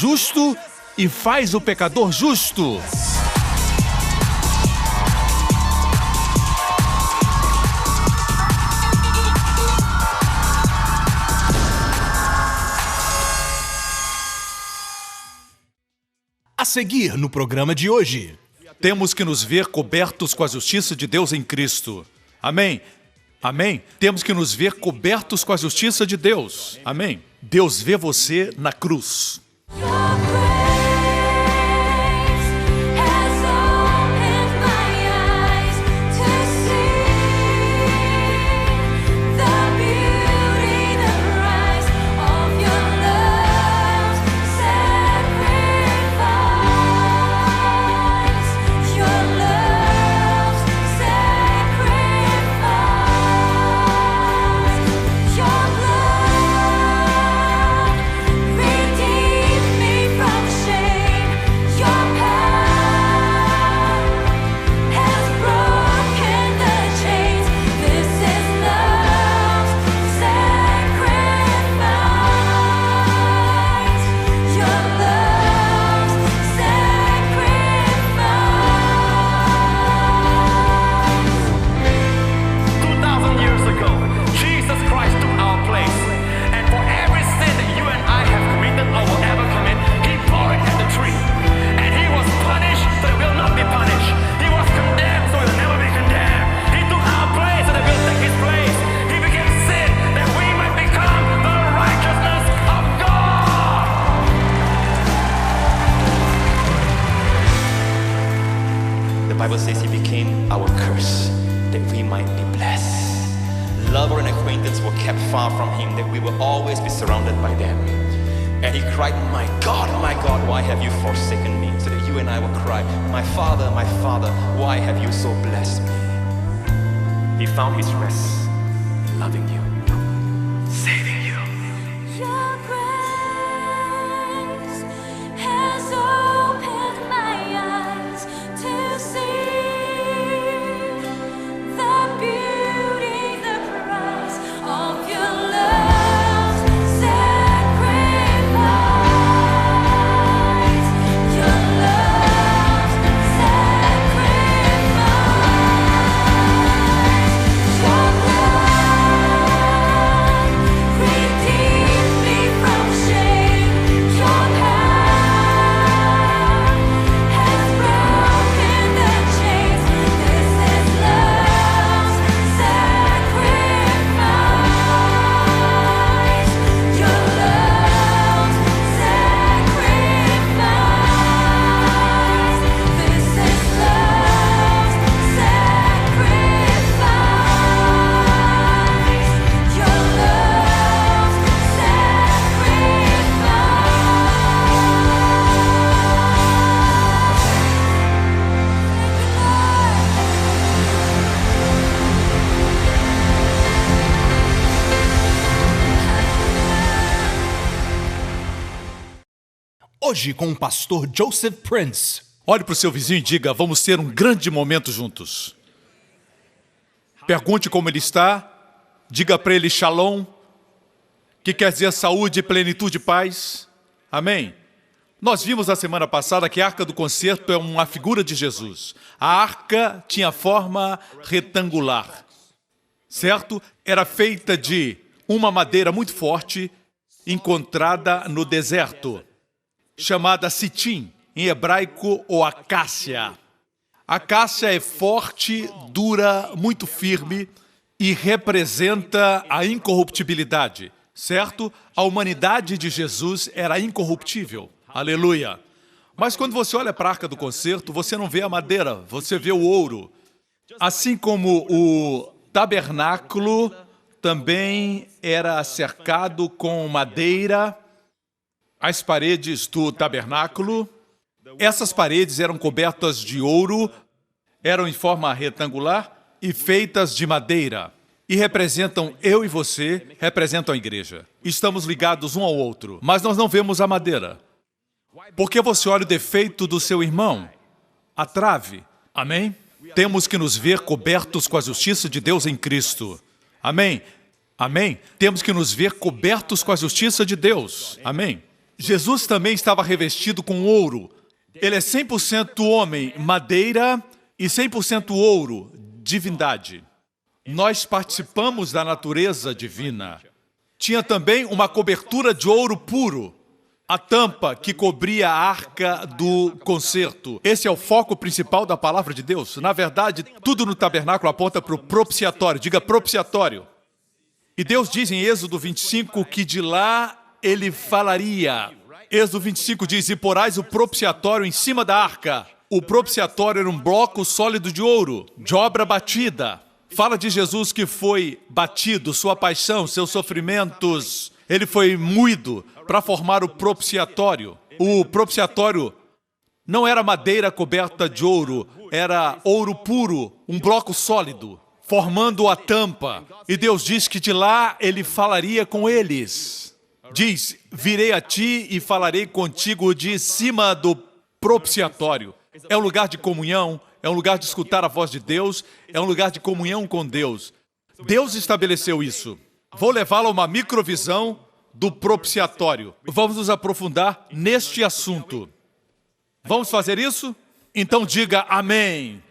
justo e faz o pecador justo. A seguir no programa de hoje, temos que nos ver cobertos com a justiça de Deus em Cristo. Amém? Amém? Temos que nos ver cobertos com a justiça de Deus. Amém? Deus vê você na cruz. The Bible says he became our curse, that we might be blessed. Lover and acquaintance were kept far from him, that we will always be surrounded by them. And he cried, my God, why have you forsaken me? So that you and I will cry, my Father, why have you so blessed me? He found his rest in loving you, saving you. Your grace has opened my eyes to see the beauty, the price of your love's sacrifice. Your love's sacrifice. Your blood redeemed me from shame. Your power has broken the chains. This is love's sacrifice. Your love's sacrifice. This is love's sacrifice. Your love's Hoje com o pastor Joseph Prince. Olhe para o seu vizinho e diga, vamos ter um grande momento juntos. Pergunte como ele está. Diga para ele shalom, que quer dizer saúde, plenitude e paz. Amém? Nós vimos na semana passada que a Arca do Concerto é uma figura de Jesus. A arca tinha forma retangular, certo? Era feita de uma madeira muito forte, encontrada no deserto, chamada sitim, em hebraico, ou acácia. A acácia é forte, dura, muito firme e representa a incorruptibilidade, certo? A humanidade de Jesus era incorruptível. Aleluia! Mas quando você olha para a Arca do Concerto, você não vê a madeira, você vê o ouro. Assim como o tabernáculo também era cercado com madeira, as paredes do tabernáculo, essas paredes eram cobertas de ouro, eram em forma retangular e feitas de madeira. E representam eu e você, representam a igreja. Estamos ligados um ao outro, mas nós não vemos a madeira. Porque você olha o defeito do seu irmão, a trave. Amém? Temos que nos ver cobertos com a justiça de Deus em Cristo. Amém? Amém? Temos que nos ver cobertos com a justiça de Deus. Amém? Jesus também estava revestido com ouro. Ele é 100% homem, madeira, e 100% ouro, divindade. Nós participamos da natureza divina. Tinha também uma cobertura de ouro puro. A tampa que cobria a arca do concerto. Esse é o foco principal da palavra de Deus. Na verdade, tudo no tabernáculo aponta para o propiciatório. Diga propiciatório. E Deus diz em Êxodo 25 que de lá ele falaria. Êxodo 25 diz, e porás o propiciatório em cima da arca. O propiciatório era um bloco sólido de ouro, de obra batida. Fala de Jesus que foi batido, sua paixão, seus sofrimentos. Ele foi moído para formar o propiciatório. O propiciatório não era madeira coberta de ouro, era ouro puro, um bloco sólido, formando a tampa. E Deus diz que de lá ele falaria com eles. Diz, virei a ti e falarei contigo de cima do propiciatório. É um lugar de comunhão, é um lugar de escutar a voz de Deus, é um lugar de comunhão com Deus. Deus estabeleceu isso. Vou levá-lo a uma microvisão do propiciatório. Vamos nos aprofundar neste assunto. Vamos fazer isso? Então diga amém.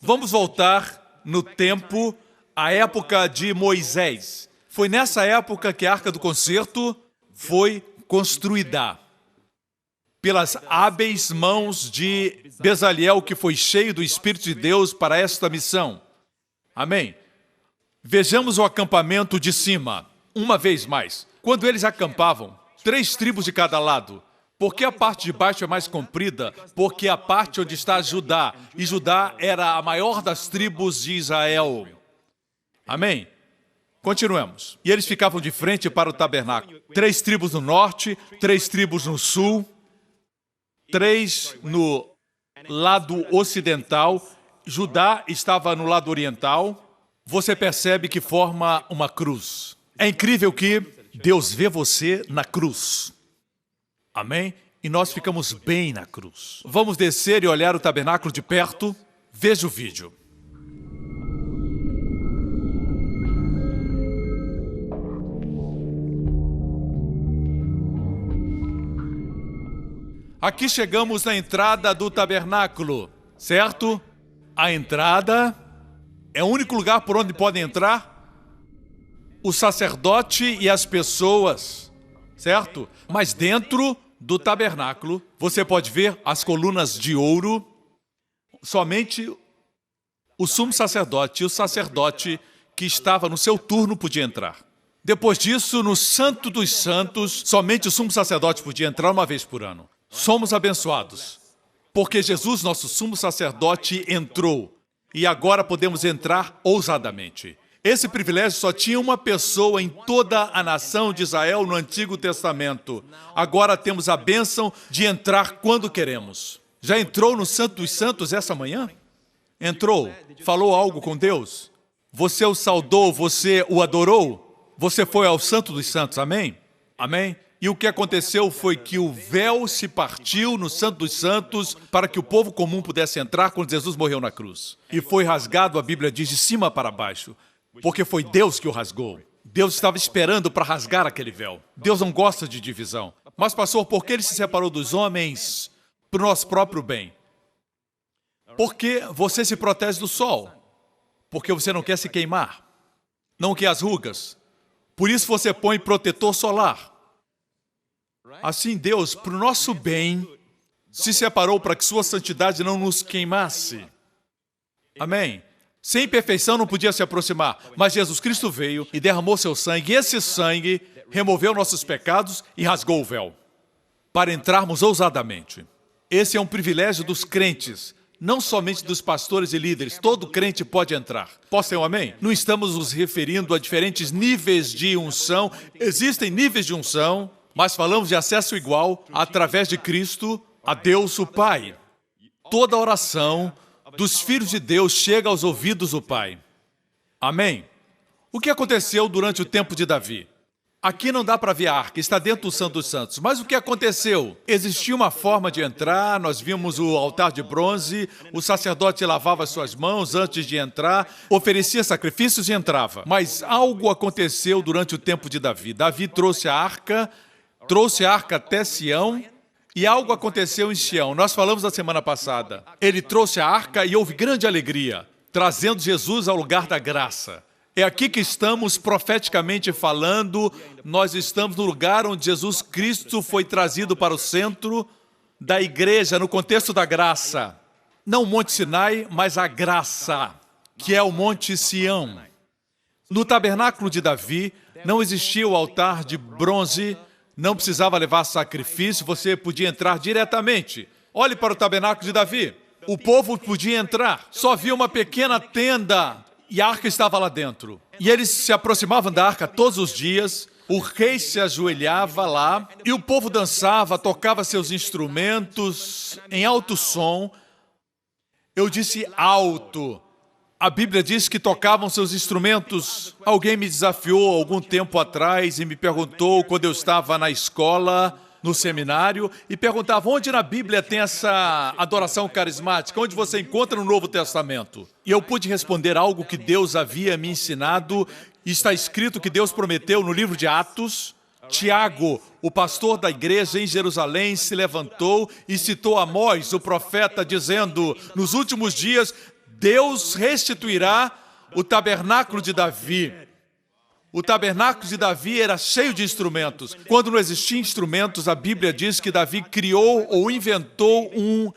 Vamos voltar no tempo, à época de Moisés. Foi nessa época que a Arca do Concerto foi construída pelas hábeis mãos de Bezaliel, que foi cheio do Espírito de Deus para esta missão. Amém? Vejamos o acampamento de cima, uma vez mais. Quando eles acampavam, 3 tribos de cada lado. Por que a parte de baixo é mais comprida? Porque a parte onde está Judá, e Judá era a maior das tribos de Israel. Amém? Continuemos. E eles ficavam de frente para o tabernáculo. 3 tribos no norte, 3 tribos no sul, 3 no lado ocidental, Judá estava no lado oriental. Você percebe que forma uma cruz. É incrível que Deus vê você na cruz. Amém? E nós ficamos bem na cruz. Vamos descer e olhar o tabernáculo de perto. Veja o vídeo. Aqui chegamos na entrada do tabernáculo, certo? A entrada é o único lugar por onde podem entrar o sacerdote e as pessoas, certo? Mas dentro do tabernáculo, você pode ver as colunas de ouro. Somente o sumo sacerdote e o sacerdote que estava no seu turno podia entrar. Depois disso, no Santo dos Santos, somente o sumo sacerdote podia entrar uma vez por ano. Somos abençoados, porque Jesus, nosso sumo sacerdote, entrou. E agora podemos entrar ousadamente. Esse privilégio só tinha uma pessoa em toda a nação de Israel no Antigo Testamento. Agora temos a bênção de entrar quando queremos. Já entrou no Santo dos Santos essa manhã? Entrou? Falou algo com Deus? Você o saudou? Você o adorou? Você foi ao Santo dos Santos, amém? Amém? E o que aconteceu foi que o véu se partiu no Santo dos Santos para que o povo comum pudesse entrar quando Jesus morreu na cruz. E foi rasgado, a Bíblia diz, de cima para baixo, porque foi Deus que o rasgou. Deus estava esperando para rasgar aquele véu. Deus não gosta de divisão. Mas, pastor, por que ele se separou dos homens para o nosso próprio bem? Porque você se protege do sol. Porque você não quer se queimar. Não quer as rugas. Por isso você põe protetor solar. Assim, Deus, para o nosso bem, se separou para que sua santidade não nos queimasse. Amém? Sem perfeição não podia se aproximar, mas Jesus Cristo veio e derramou seu sangue, e esse sangue removeu nossos pecados e rasgou o véu, para entrarmos ousadamente. Esse é um privilégio dos crentes, não somente dos pastores e líderes, todo crente pode entrar. Posso ter um amém? Não estamos nos referindo a diferentes níveis de unção, existem níveis de unção, mas falamos de acesso igual, através de Cristo, a Deus o Pai. Toda oração dos filhos de Deus chega aos ouvidos do Pai. Amém? O que aconteceu durante o tempo de Davi? Aqui não dá para ver a arca, está dentro do Santo dos Santos. Mas o que aconteceu? Existia uma forma de entrar, nós vimos o altar de bronze, o sacerdote lavava suas mãos antes de entrar, oferecia sacrifícios e entrava. Mas algo aconteceu durante o tempo de Davi. Davi trouxe a arca trouxe a arca até Sião e algo aconteceu em Sião. Nós falamos na semana passada. Ele trouxe a arca e houve grande alegria, trazendo Jesus ao lugar da graça. É aqui que estamos profeticamente falando. Nós estamos no lugar onde Jesus Cristo foi trazido para o centro da igreja, no contexto da graça. Não o Monte Sinai, mas a graça, que é o Monte Sião. No tabernáculo de Davi, não existia o altar de bronze, não precisava levar sacrifício, você podia entrar diretamente. Olhe para o tabernáculo de Davi. O povo podia entrar, só havia uma pequena tenda e a arca estava lá dentro. E eles se aproximavam da arca todos os dias, o rei se ajoelhava lá e o povo dançava, tocava seus instrumentos em alto som. Eu disse alto. A Bíblia diz que tocavam seus instrumentos. Alguém me desafiou algum tempo atrás e me perguntou, quando eu estava na escola, no seminário, e perguntava onde na Bíblia tem essa adoração carismática, onde você encontra no Novo Testamento. E eu pude responder algo que Deus havia me ensinado, e está escrito que Deus prometeu no livro de Atos. Tiago, o pastor da igreja em Jerusalém, se levantou e citou Amós, o profeta, dizendo, nos últimos dias, Deus restituirá o tabernáculo de Davi. O tabernáculo de Davi era cheio de instrumentos. Quando não existiam instrumentos, a Bíblia diz que Davi criou ou inventou um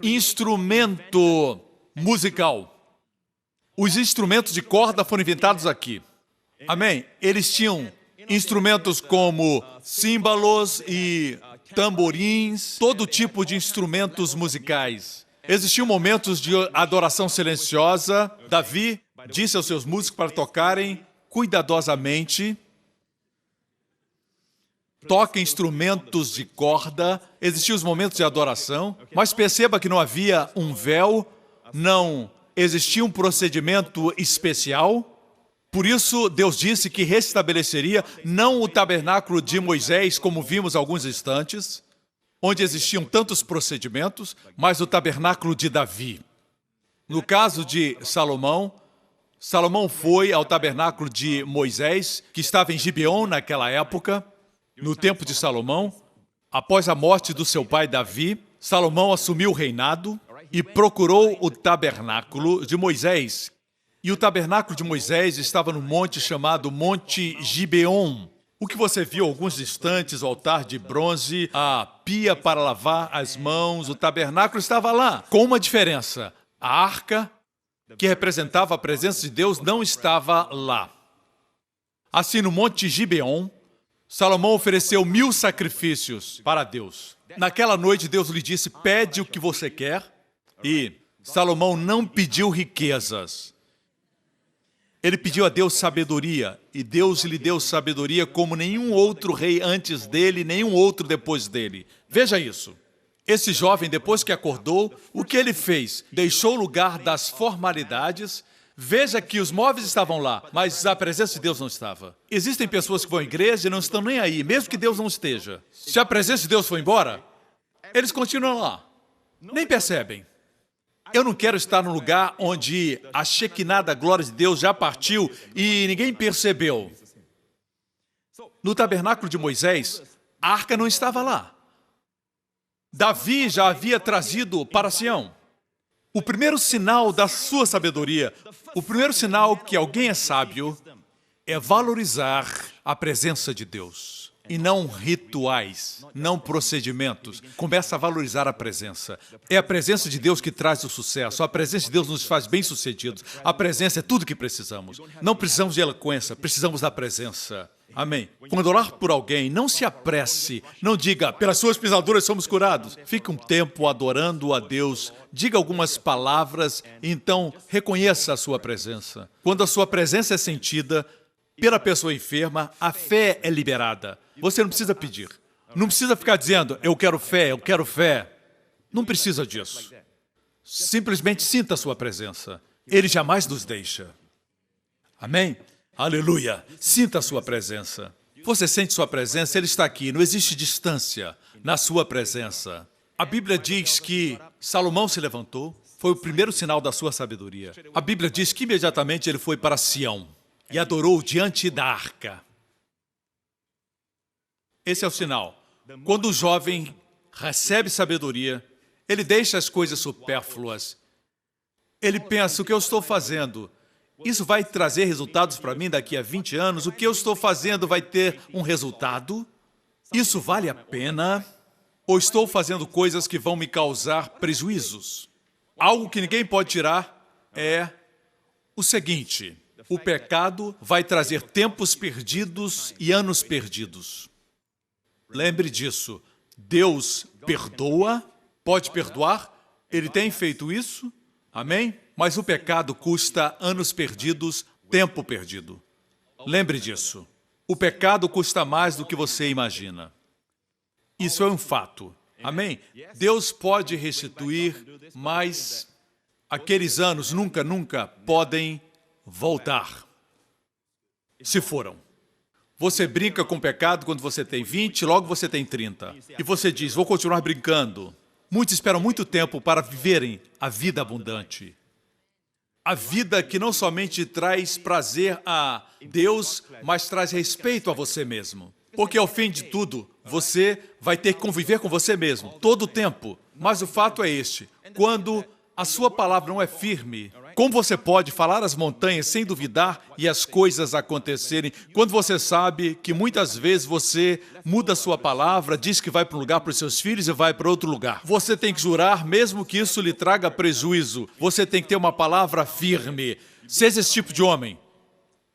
instrumento musical. Os instrumentos de corda foram inventados aqui. Amém? Eles tinham instrumentos como símbolos e tamborins, todo tipo de instrumentos musicais. Existiam momentos de adoração silenciosa. Davi disse aos seus músicos para tocarem cuidadosamente. Toquem instrumentos de corda. Existiam os momentos de adoração, mas perceba que não havia um véu, não existia um procedimento especial. Por isso, Deus disse que restabeleceria não o tabernáculo de Moisés, como vimos há alguns instantes, onde existiam tantos procedimentos, mas o tabernáculo de Davi. No caso de Salomão, Salomão foi ao tabernáculo de Moisés, que estava em Gibeon naquela época, no tempo de Salomão. Após a morte do seu pai Davi, Salomão assumiu o reinado e procurou o tabernáculo de Moisés. E o tabernáculo de Moisés estava no monte chamado Monte Gibeon. O que você viu alguns instantes, o altar de bronze, a pia para lavar as mãos, o tabernáculo estava lá, com uma diferença. A arca, que representava a presença de Deus, não estava lá. Assim, no Monte Gibeon, Salomão ofereceu 1000 sacrifícios para Deus. Naquela noite, Deus lhe disse, pede o que você quer. E Salomão não pediu riquezas. Ele pediu a Deus sabedoria, e Deus lhe deu sabedoria como nenhum outro rei antes dele, nenhum outro depois dele. Veja isso. Esse jovem, depois que acordou, o que ele fez? Deixou o lugar das formalidades. Veja que os móveis estavam lá, mas a presença de Deus não estava. Existem pessoas que vão à igreja e não estão nem aí, mesmo que Deus não esteja. Se a presença de Deus foi embora, eles continuam lá. Nem percebem. Eu não quero estar num lugar onde a Shekinah da glória de Deus já partiu e ninguém percebeu. No tabernáculo de Moisés, a arca não estava lá. Davi já havia trazido para Sião. O primeiro sinal da sua sabedoria, o primeiro sinal que alguém é sábio, é valorizar a presença de Deus. E não rituais, não procedimentos. Começa a valorizar a presença. É a presença de Deus que traz o sucesso. A presença de Deus nos faz bem-sucedidos. A presença é tudo que precisamos. Não precisamos de eloquência, precisamos da presença. Amém. Quando orar por alguém, não se apresse. Não diga, pelas suas pisaduras somos curados. Fique um tempo adorando a Deus. Diga algumas palavras, e então reconheça a sua presença. Quando a sua presença é sentida pela pessoa enferma, a fé é liberada. Você não precisa pedir. Não precisa ficar dizendo, eu quero fé, eu quero fé. Não precisa disso. Simplesmente sinta a sua presença. Ele jamais nos deixa. Amém? Aleluia! Sinta a sua presença. Você sente sua presença, Ele está aqui. Não existe distância na sua presença. A Bíblia diz que Salomão se levantou. Foi o primeiro sinal da sua sabedoria. A Bíblia diz que imediatamente ele foi para Sião e adorou diante da arca. Esse é o sinal. Quando o jovem recebe sabedoria, ele deixa as coisas supérfluas. Ele pensa, o que eu estou fazendo? Isso vai trazer resultados para mim daqui a 20 anos? O que eu estou fazendo vai ter um resultado? Isso vale a pena? Ou estou fazendo coisas que vão me causar prejuízos? Algo que ninguém pode tirar é o seguinte: o pecado vai trazer tempos perdidos e anos perdidos. Lembre disso. Deus perdoa, pode perdoar, Ele tem feito isso, amém? Mas o pecado custa anos perdidos, tempo perdido. Lembre disso. O pecado custa mais do que você imagina. Isso é um fato, amém? Deus pode restituir, mas aqueles anos nunca podem voltar. Se foram. Você brinca com o pecado quando você tem 20, logo você tem 30. E você diz, vou continuar brincando. Muitos esperam muito tempo para viverem a vida abundante. A vida que não somente traz prazer a Deus, mas traz respeito a você mesmo. Porque ao fim de tudo, você vai ter que conviver com você mesmo, todo o tempo. Mas o fato é este, quando a sua palavra não é firme, como você pode falar às montanhas sem duvidar e as coisas acontecerem, quando você sabe que muitas vezes você muda a sua palavra, diz que vai para um lugar para os seus filhos e vai para outro lugar. Você tem que jurar, mesmo que isso lhe traga prejuízo. Você tem que ter uma palavra firme. Seja esse tipo de homem.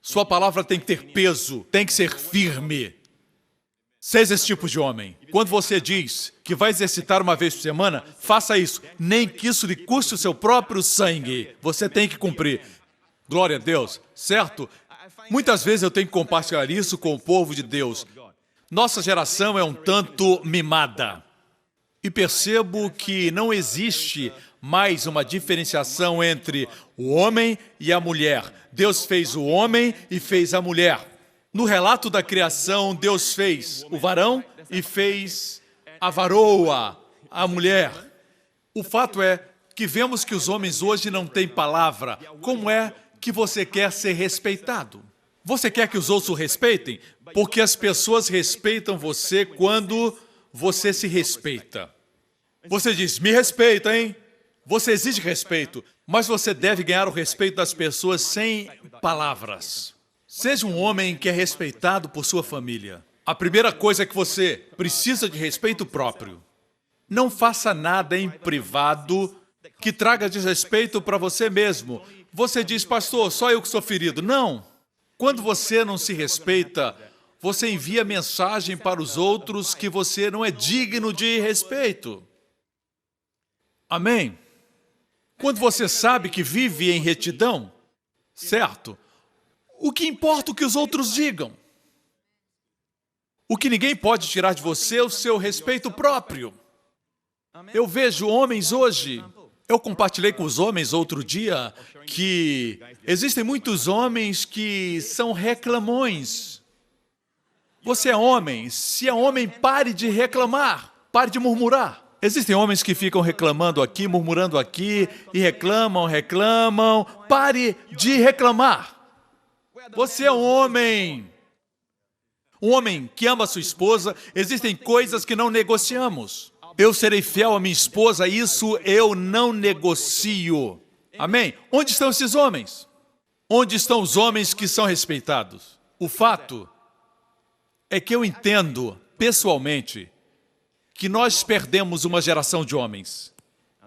Sua palavra tem que ter peso, tem que ser firme. Seja esse tipo de homem. Quando você diz que vai exercitar uma vez por semana, faça isso. Nem que isso lhe custe o seu próprio sangue. Você tem que cumprir. Glória a Deus, certo? Muitas vezes eu tenho que compartilhar isso com o povo de Deus. Nossa geração é um tanto mimada. E percebo que não existe mais uma diferenciação entre o homem e a mulher. Deus fez o homem e fez a mulher. No relato da criação, Deus fez o varão e fez a varoa, a mulher. O fato é que vemos que os homens hoje não têm palavra. Como é que você quer ser respeitado? Você quer que os outros o respeitem? Porque as pessoas respeitam você quando você se respeita. Você diz, me respeita, hein? Você exige respeito, mas você deve ganhar o respeito das pessoas sem palavras. Seja um homem que é respeitado por sua família. A primeira coisa é que você precisa de respeito próprio. Não faça nada em privado que traga desrespeito para você mesmo. Você diz, pastor, só eu que sou ferido. Não. Quando você não se respeita, você envia mensagem para os outros que você não é digno de respeito. Amém? Quando você sabe que vive em retidão, certo? O que importa o que os outros digam? O que ninguém pode tirar de você é o seu respeito próprio. Eu vejo homens hoje, eu compartilhei com os homens outro dia, que existem muitos homens que são reclamões. Você é homem, se é homem, pare de reclamar, pare de murmurar. Existem homens que ficam reclamando aqui, murmurando aqui, e reclamam. Pare de reclamar. Você é um homem que ama a sua esposa. Existem coisas que não negociamos. Eu serei fiel à minha esposa, isso eu não negocio. Amém? Onde estão esses homens? Onde estão os homens que são respeitados? O fato é que eu entendo, pessoalmente, que nós perdemos uma geração de homens.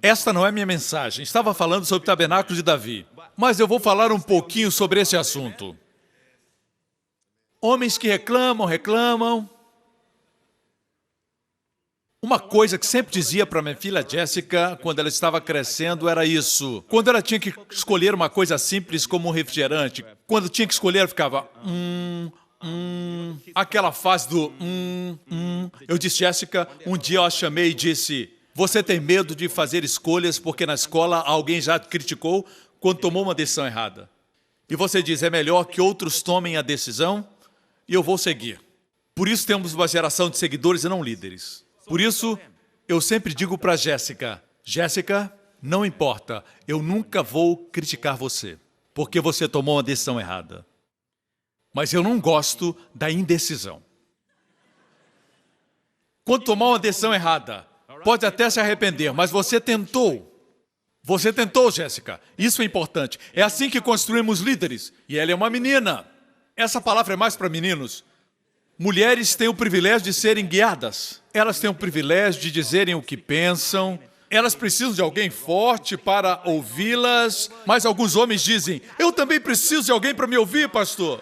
Esta não é minha mensagem. Estava falando sobre o tabernáculo de Davi. Mas eu vou falar um pouquinho sobre esse assunto. Homens que reclamam. Uma coisa que sempre dizia para minha filha Jessica, quando ela estava crescendo, era isso. Quando ela tinha que escolher uma coisa simples como um refrigerante, quando tinha que escolher, ficava... aquela fase do... Eu disse, Jessica, um dia eu a chamei e disse, você tem medo de fazer escolhas porque na escola alguém já te criticou quando tomou uma decisão errada. E você diz, é melhor que outros tomem a decisão e eu vou seguir. Por isso temos uma geração de seguidores e não líderes. Por isso, eu sempre digo para Jéssica, não importa, eu nunca vou criticar você, porque você tomou uma decisão errada. Mas eu não gosto da indecisão. Quando tomar uma decisão errada, pode até se arrepender, mas você tentou. Você tentou, Jéssica. Isso é importante. É assim que construímos líderes. E ela é uma menina. Essa palavra é mais para meninos. Mulheres têm o privilégio de serem guiadas. Elas têm o privilégio de dizerem o que pensam. Elas precisam de alguém forte para ouvi-las. Mas alguns homens dizem, eu também preciso de alguém para me ouvir, pastor.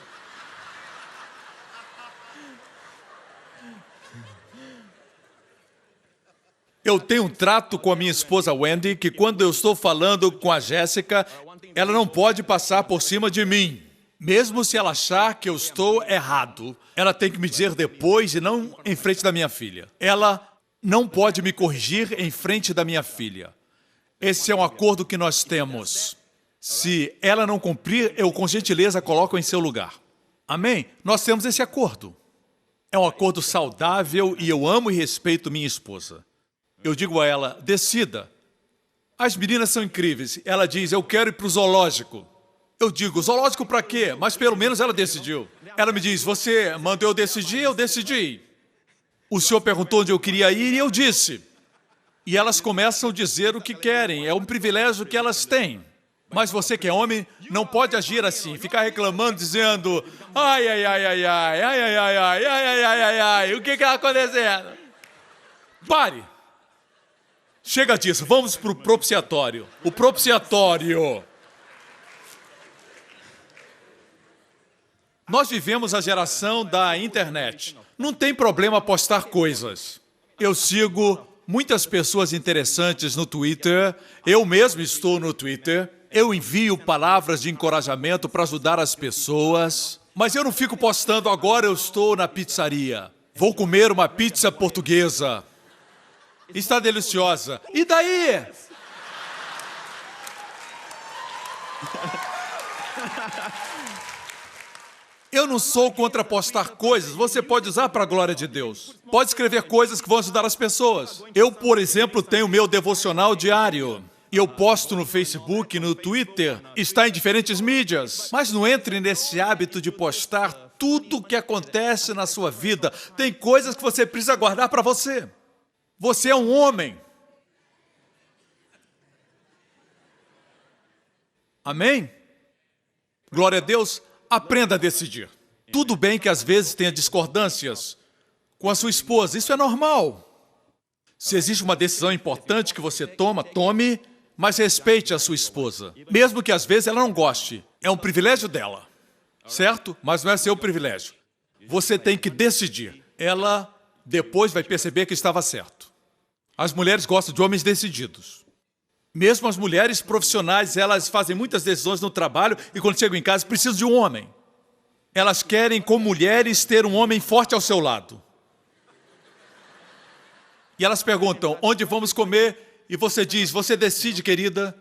Eu tenho um trato com a minha esposa Wendy, que quando eu estou falando com a Jéssica, ela não pode passar por cima de mim. Mesmo se ela achar que eu estou errado, ela tem que me dizer depois e não em frente da minha filha. Ela não pode me corrigir em frente da minha filha. Esse é um acordo que nós temos. Se ela não cumprir, eu com gentileza coloco em seu lugar. Amém? Nós temos esse acordo. É um acordo saudável e eu amo e respeito minha esposa. Eu digo a ela, decida. As meninas são incríveis. Ela diz, eu quero ir para o zoológico. Eu digo, zoológico para quê? Mas pelo menos ela decidiu. Ela me diz, você mandou eu decidir? Eu decidi. O senhor perguntou onde eu queria ir e eu disse. E elas começam a dizer o que querem. É um privilégio que elas têm. Mas você que é homem, não pode agir assim. Ficar reclamando, dizendo, ai, ai, ai, ai, ai, ai, ai, ai, ai, ai, ai, ai, ai, o que está acontecendo? Pare. Chega disso, vamos para o propiciatório. O propiciatório. Nós vivemos a geração da internet. Não tem problema postar coisas. Eu sigo muitas pessoas interessantes no Twitter. Eu mesmo estou no Twitter. Eu envio palavras de encorajamento para ajudar as pessoas. Mas eu não fico postando, agora eu estou na pizzaria. Vou comer uma pizza portuguesa. Está deliciosa. E daí? Eu não sou contra postar coisas. Você pode usar para a glória de Deus. Pode escrever coisas que vão ajudar as pessoas. Eu, por exemplo, tenho meu devocional diário. Eu posto no Facebook, no Twitter, está em diferentes mídias. Mas não entre nesse hábito de postar tudo o que acontece na sua vida. Tem coisas que você precisa guardar para você. Você é um homem. Amém? Glória a Deus. Aprenda a decidir. Tudo bem que às vezes tenha discordâncias com a sua esposa. Isso é normal. Se existe uma decisão importante que você toma, tome, mas respeite a sua esposa. Mesmo que às vezes ela não goste. É um privilégio dela. Certo? Mas não é seu privilégio. Você tem que decidir. Ela depois vai perceber que estava certo. As mulheres gostam de homens decididos. Mesmo as mulheres profissionais, elas fazem muitas decisões no trabalho e quando chegam em casa precisam de um homem. Elas querem, como mulheres, ter um homem forte ao seu lado. E elas perguntam, onde vamos comer? E você diz, você decide, querida.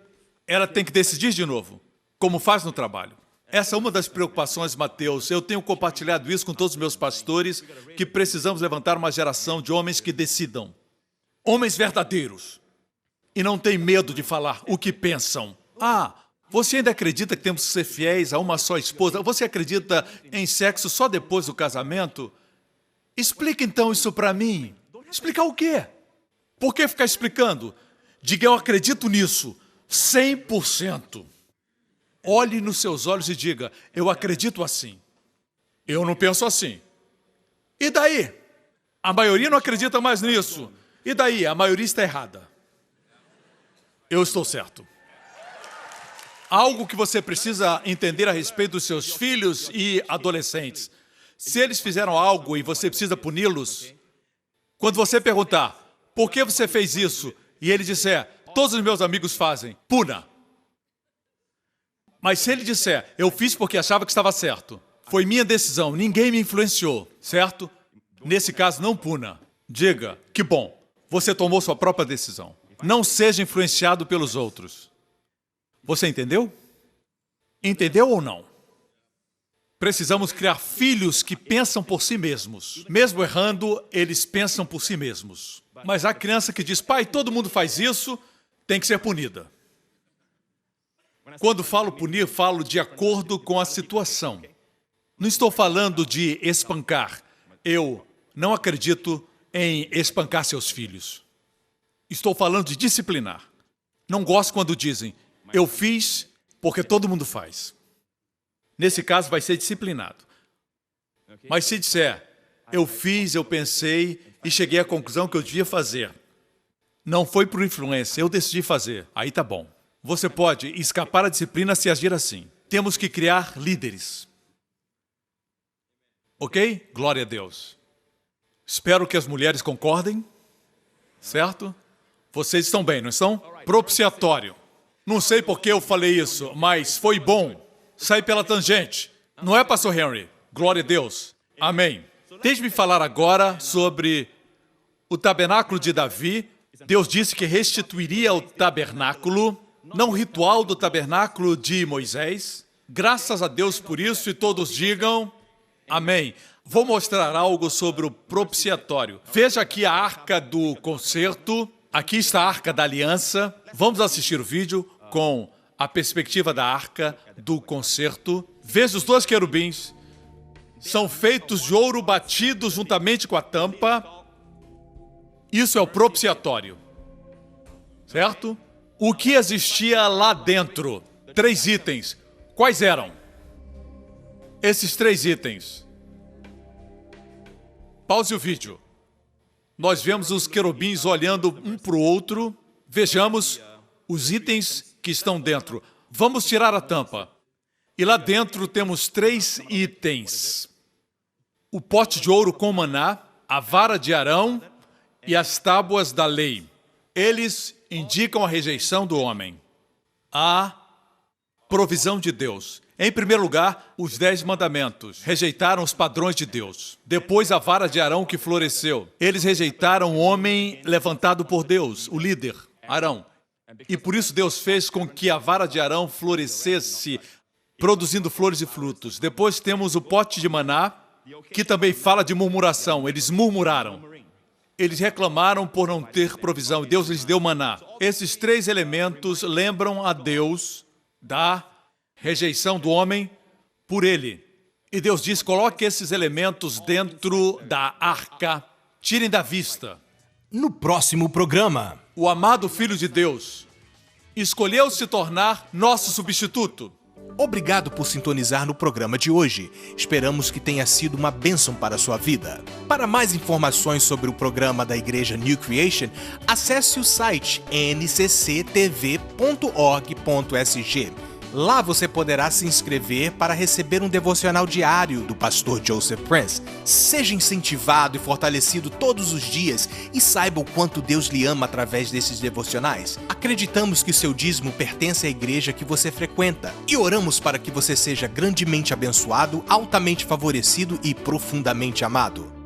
Ela tem que decidir de novo, como faz no trabalho. Essa é uma das preocupações, Mateus. Eu tenho compartilhado isso com todos os meus pastores, que precisamos levantar uma geração de homens que decidam. Homens verdadeiros. E não tem medo de falar o que pensam. Ah, você ainda acredita que temos que ser fiéis a uma só esposa? Você acredita em sexo só depois do casamento? Explica então isso para mim. Explicar o quê? Por que ficar explicando? Diga, eu acredito nisso, 100%. Olhe nos seus olhos e diga, eu acredito assim. Eu não penso assim. E daí? A maioria não acredita mais nisso. E daí? A maioria está errada. Eu estou certo. Algo que você precisa entender a respeito dos seus filhos e adolescentes. Se eles fizeram algo e você precisa puni-los, quando você perguntar, por que você fez isso? E ele disser, todos os meus amigos fazem, puna. Mas se ele disser, eu fiz porque achava que estava certo, foi minha decisão, ninguém me influenciou, certo? Nesse caso, não puna. Diga, que bom, você tomou sua própria decisão. Não seja influenciado pelos outros. Você entendeu? Entendeu ou não? Precisamos criar filhos que pensam por si mesmos. Mesmo errando, eles pensam por si mesmos. Mas a criança que diz, pai, todo mundo faz isso, tem que ser punida. Quando falo punir, falo de acordo com a situação. Não estou falando de espancar. Eu não acredito em espancar seus filhos. Estou falando de disciplinar. Não gosto quando dizem, eu fiz porque todo mundo faz. Nesse caso, vai ser disciplinado. Mas se disser, eu fiz, eu pensei e cheguei à conclusão que eu devia fazer. Não foi por influência, eu decidi fazer. Aí tá bom. Você pode escapar à disciplina se agir assim. Temos que criar líderes. Ok? Glória a Deus. Espero que as mulheres concordem. Certo? Vocês estão bem, não estão? Propiciatório. Não sei por que eu falei isso, mas foi bom. Saí pela tangente. Não é, pastor Henry? Glória a Deus. Amém. Deixe-me falar agora sobre o tabernáculo de Davi. Deus disse que restituiria o tabernáculo, não o ritual do tabernáculo de Moisés. Graças a Deus por isso, e todos digam amém. Vou mostrar algo sobre o propiciatório. Veja aqui a arca do concerto. Aqui está a arca da aliança. Vamos assistir o vídeo com a perspectiva da arca do concerto. Veja os dois querubins. São feitos de ouro batido juntamente com a tampa. Isso é o propiciatório. Certo? O que existia lá dentro? 3 itens. Quais eram? Esses 3 itens. Pause o vídeo. Nós vemos os querubins olhando um para o outro. Vejamos os itens que estão dentro. Vamos tirar a tampa. E lá dentro temos 3 itens. O pote de ouro com maná, a vara de Arão e as tábuas da lei. Eles indicam a rejeição do homem. A provisão de Deus. Em primeiro lugar, os 10 mandamentos. Rejeitaram os padrões de Deus. Depois, a vara de Arão que floresceu. Eles rejeitaram o homem levantado por Deus, o líder, Arão. E por isso Deus fez com que a vara de Arão florescesse, produzindo flores e frutos. Depois temos o pote de maná, que também fala de murmuração. Eles murmuraram. Eles reclamaram por não ter provisão e Deus lhes deu maná. Esses 3 elementos lembram a Deus da rejeição do homem por ele. E Deus diz, coloque esses elementos dentro da arca. Tirem da vista. No próximo programa, O amado Filho de Deus escolheu se tornar nosso substituto. obrigado por sintonizar no programa de hoje. Esperamos que tenha sido uma bênção para a sua vida. Para mais informações sobre o programa da Igreja New Creation, acesse o site ncctv.org.sg. Lá você poderá se inscrever para receber um devocional diário do pastor Joseph Prince. Seja incentivado e fortalecido todos os dias e saiba o quanto Deus lhe ama através desses devocionais. Acreditamos que seu dízimo pertence à igreja que você frequenta e oramos para que você seja grandemente abençoado, altamente favorecido e profundamente amado.